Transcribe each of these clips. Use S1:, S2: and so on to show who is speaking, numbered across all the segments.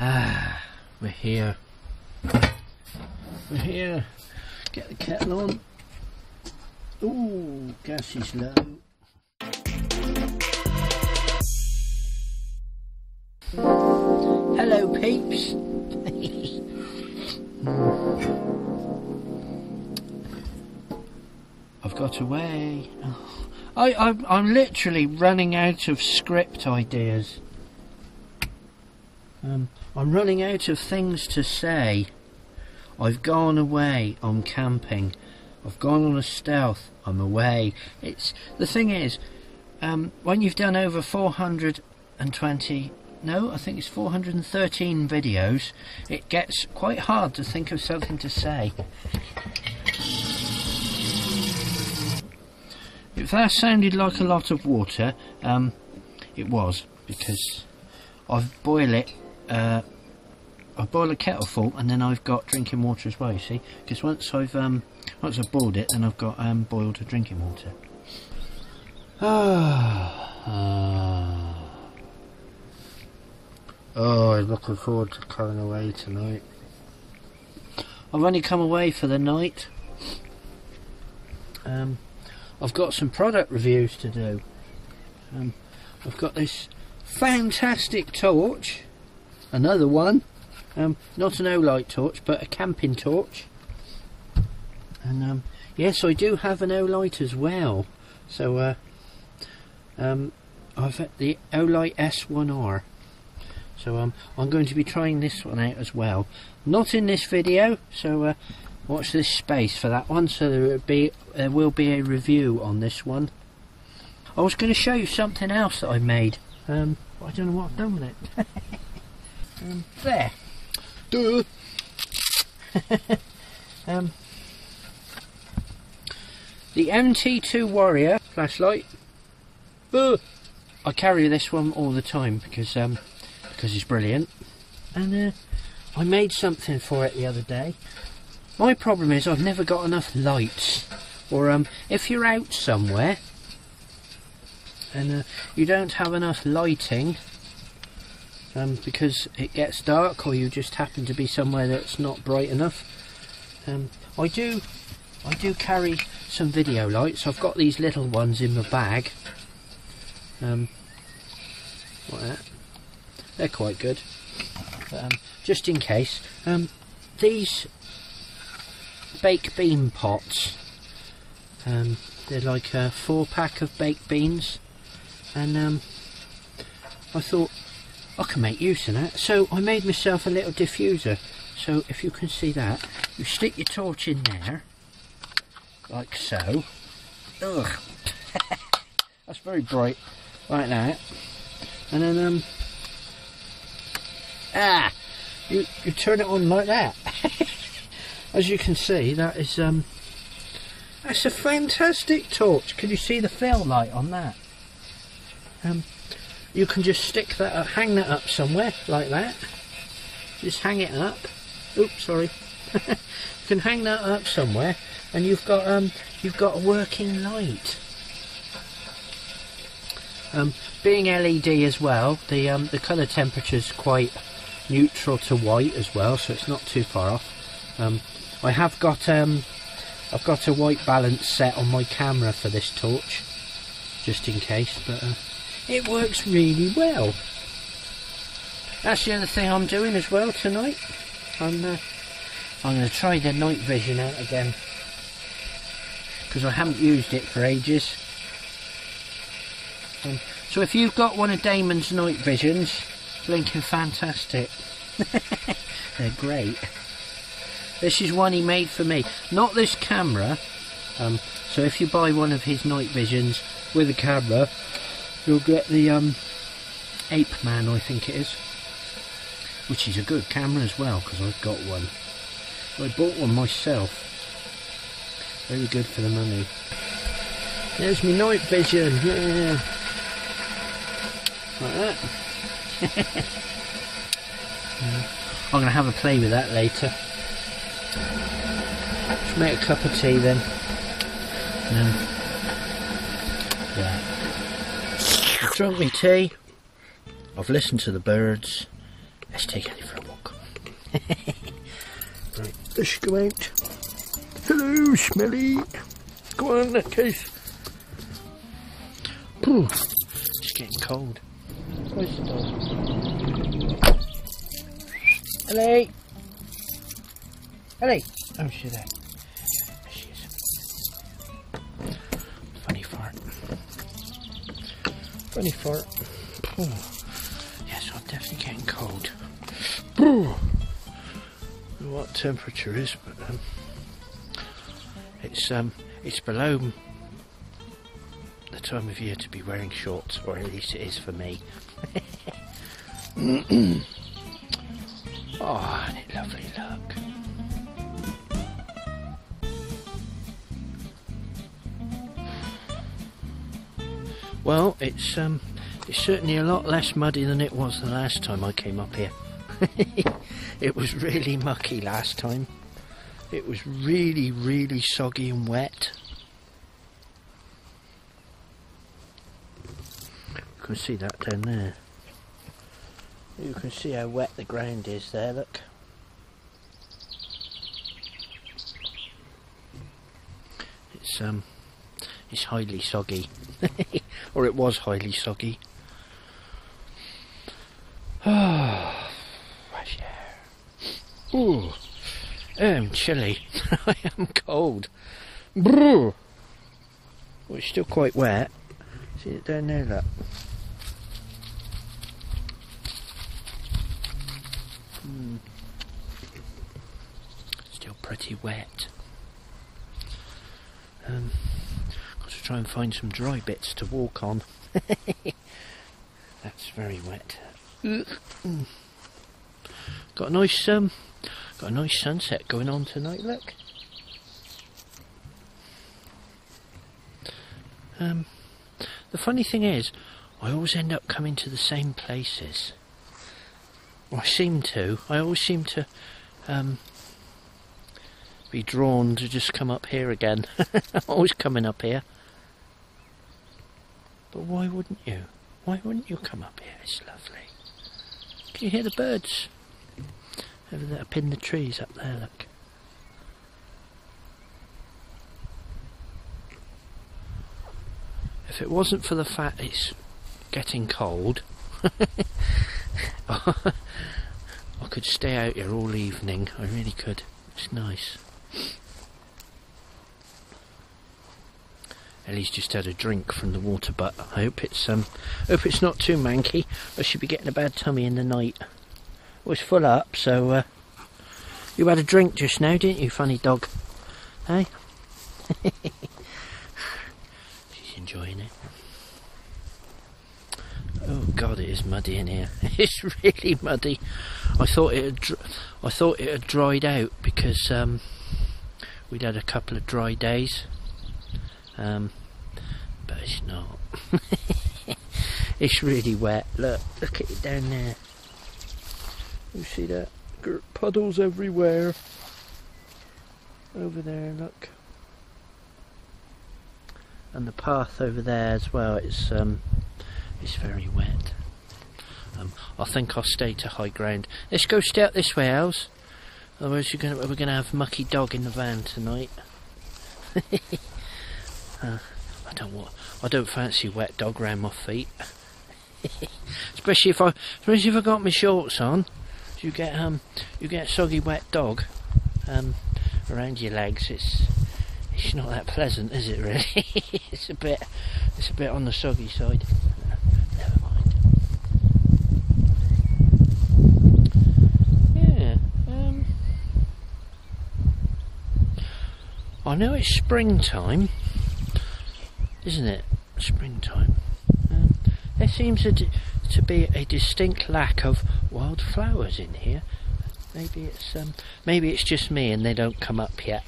S1: Ah, we're here. We're here. Get the kettle on. Ooh, gas is low. Hello, peeps. I've got away. Oh. I'm literally running out of script ideas. I'm running out of things to say. I've gone away. I'm camping. I've gone on a stealth. I'm away. The thing is, when you've done over 420. No, I think it's 413 videos, it gets quite hard to think of something to say. If that sounded like a lot of water, it was, because I boil a kettle full and then I've got drinking water as well, you see, because once I've boiled it, then I've got boiled drinking water. Oh, I'm looking forward to coming away tonight. I've only come away for the night. I've got some product reviews to do. I've got this fantastic torch, another one, not an O-light torch but a camping torch, and yes, I do have an O-light as well. So I've got the O-light S1R. So I'm going to be trying this one out as well. Not in this video, so watch this space for that one. So there will be a review on this one. I was going to show you something else that I made. I don't know what I've done with it. There. Duh. The MT2 Warrior flashlight. I carry this one all the time because it's brilliant, and I made something for it the other day. My problem is I've never got enough lights, or if you're out somewhere and you don't have enough lighting because it gets dark, or you just happen to be somewhere that's not bright enough, I do carry some video lights. I've got these little ones in my bag, like that. They're quite good, but, just in case. These baked bean pots, they're like a 4-pack of baked beans, and I thought I can make use of that, so I made myself a little diffuser. So if you can see that, you stick your torch in there like so. Ugh. That's very bright, like that, and then you turn it on like that. As you can see, that's a fantastic torch. Can you see the fill light on that? You can just stick that up, hang that up somewhere like that. Just hang it up. Oops, sorry. You can hang that up somewhere, and you've got a working light. Being LED as well, the colour temperature's quite neutral to white as well, so it's not too far off. I have got I've got a white balance set on my camera for this torch, just in case, but it works really well. That's the other thing I'm doing as well tonight. I'm going to try the night vision out again, because I haven't used it for ages. So if you've got one of Damon's night visions, blinking fantastic. They're great. This is one he made for me, not this camera. So if you buy one of his night visions with a camera, you'll get the Ape Man, I think it is, which is a good camera as well, because I've got one. I bought one myself. Very good for the money. There's my night vision. Yeah. Like that. I'm going to have a play with that later. Just make a cup of tea then. Yeah. I've drunk my tea. I've listened to the birds. Let's take Ellie for a walk. Right, let's go out. Hello, Smelly. Go on, nutcase. It's getting cold. Where's the dog? Ellie! Ellie! Oh, she's there. There she is. Funny fart. Funny fart. Yes, I'm definitely getting cold. I don't know what temperature is, but it's below the time of year to be wearing shorts, or at least it is for me. Oh, isn't it lovely, look. Well, it's certainly a lot less muddy than it was the last time I came up here. It was really mucky last time. It was really, really soggy and wet. You can see that down there. You can see how wet the ground is there, look. It's highly soggy. Or it was highly soggy. Oh, fresh air. Ooh, I'm chilly. I am cold. Brrr. Well, it's still quite wet. See it down there, look. Still pretty wet. Got to try and find some dry bits to walk on. That's very wet. Got a nice sunset going on tonight, look. The funny thing is, I always end up coming to the same places. Well, I always seem to be drawn to just come up here again. I'm always coming up here. But why wouldn't you? Why wouldn't you come up here? It's lovely. Can you hear the birds? Over there, up in the trees up there, look. If it wasn't for the fact it's getting cold, I could stay out here all evening. I really could. It's nice. Ellie's just had a drink from the water butt. I hope it's not too manky, or she'll be getting a bad tummy in the night. Well, it's full up, so you had a drink just now, didn't you, funny dog? Hey? She's enjoying it. Oh God, it is muddy in here. It's really muddy. I thought it had dried out because we'd had a couple of dry days. But it's not. It's really wet. Look at it down there. You see that? Puddles everywhere. Over there, look. And the path over there as well. It's very wet. I think I'll stay to high ground. Let's go stay up this way, Els. Otherwise we're gonna have mucky dog in the van tonight. I don't fancy wet dog round my feet. especially if I got my shorts on. You get a soggy wet dog around your legs. It's not that pleasant, is it? Really? it's a bit on the soggy side. Never mind. Yeah. I know it's springtime, isn't it? Springtime. There seems to be a distinct lack of wildflowers in here. Maybe it's just me and they don't come up yet.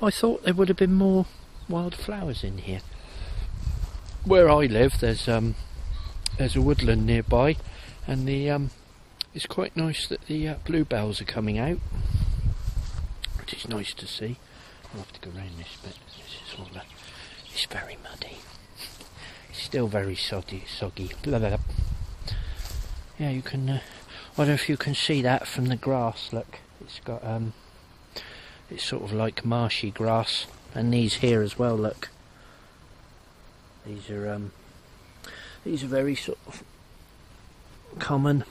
S1: I thought there would have been more wildflowers in here. Where I live, there's a woodland nearby, and it's quite nice that the bluebells are coming out, which is nice to see. I'll have to go round this bit. It's very muddy. It's still very soggy. Blah, blah, blah. Yeah, you can. I don't know if you can see that from the grass. Look, it's got it's sort of like marshy grass, and these here as well. Look, these are very sort of common.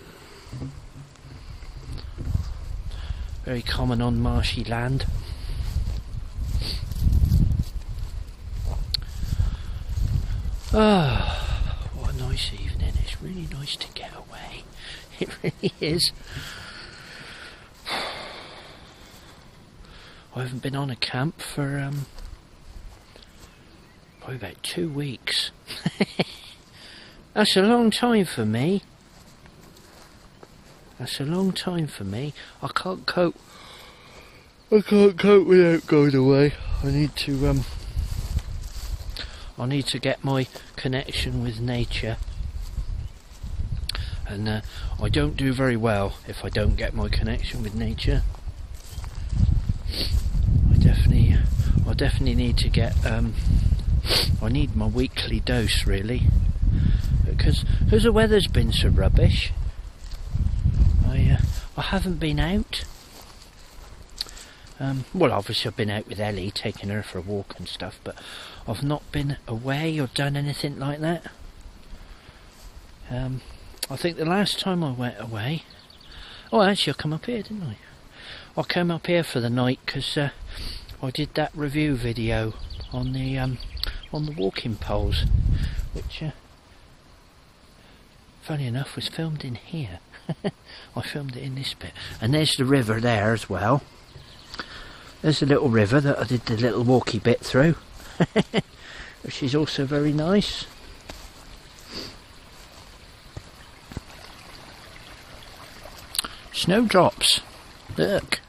S1: Very common on marshy land. Ah, what a nice evening. It's really nice to get away. It really is. I haven't been on a camp for probably about 2 weeks. That's a long time for me. That's a long time for me. I can't cope without going away. I need to get my connection with nature, and I don't do very well if I don't get my connection with nature. I definitely need to get I need my weekly dose, really, because the weather's been so rubbish. I haven't been out. Well, obviously I've been out with Ellie, taking her for a walk and stuff, but I've not been away or done anything like that. I think the last time I went away... Oh, actually I come up here, didn't I? I came up here for the night because I did that review video on the walking poles, which, funny enough, was filmed in here. I filmed it in this bit. And there's the river there as well. There's a little river that I did the little walkie bit through, which is also very nice. Snowdrops. Look.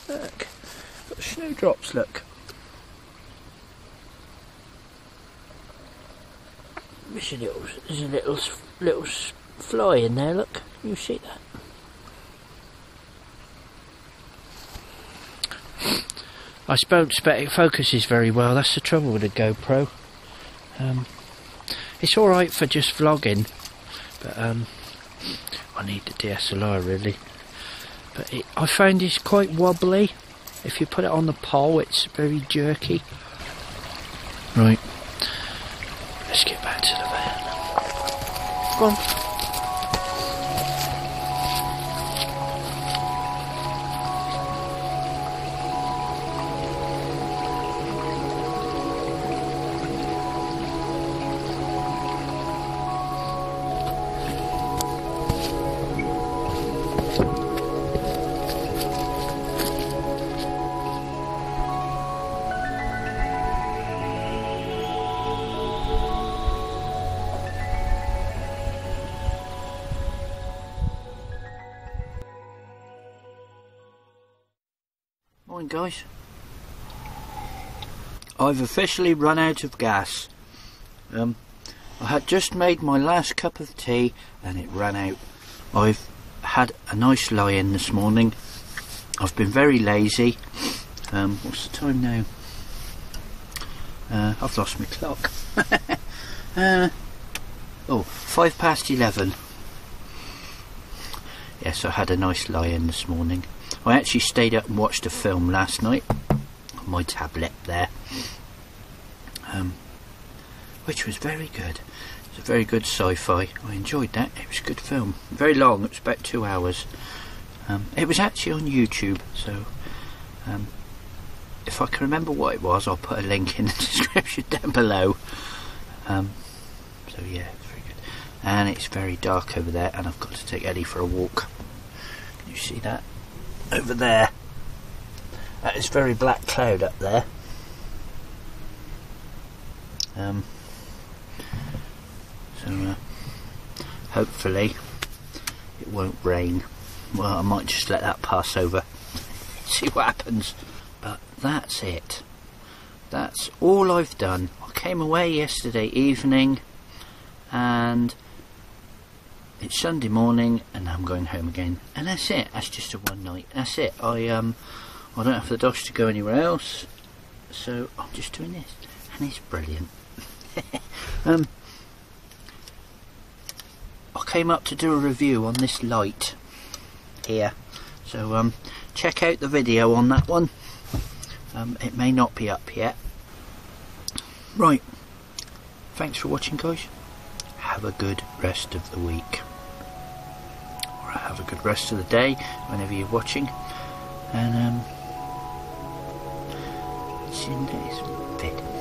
S1: Look. Got snowdrops, look. There's a little fly in there, look. Can you see that? I suppose it focuses very well. That's the trouble with a GoPro. It's alright for just vlogging, but I need the DSLR really. But I find it's quite wobbly. If you put it on the pole, it's very jerky. Right, let's get back to the van. Go on. Morning guys, I've officially run out of gas. I had just made my last cup of tea and it ran out. I've had a nice lie-in this morning. I've been very lazy. What's the time now? I've lost my clock. 11:05. Yes, I had a nice lie-in this morning. I actually stayed up and watched a film last night on my tablet there, which was very good. It's a very good sci-fi. I enjoyed that. It was a good film. Very long. It was about 2 hours. It was actually on YouTube, so if I can remember what it was, I'll put a link in the description down below. So yeah, it's very good. And it's very dark over there, and I've got to take Ellie for a walk. Can you see that? Over there, that is very black cloud up there. So hopefully it won't rain. Well, I might just let that pass over, see what happens. But that's it. That's all I've done. I came away yesterday evening, and it's Sunday morning, and I'm going home again, and that's it. That's just a one night. That's it. I I don't have the dosh to go anywhere else, so I'm just doing this, and it's brilliant. I came up to do a review on this light here, so check out the video on that one. It may not be up yet. Right, thanks for watching, guys. Have a good rest of the week, or have a good rest of the day whenever you're watching, and see you next bit.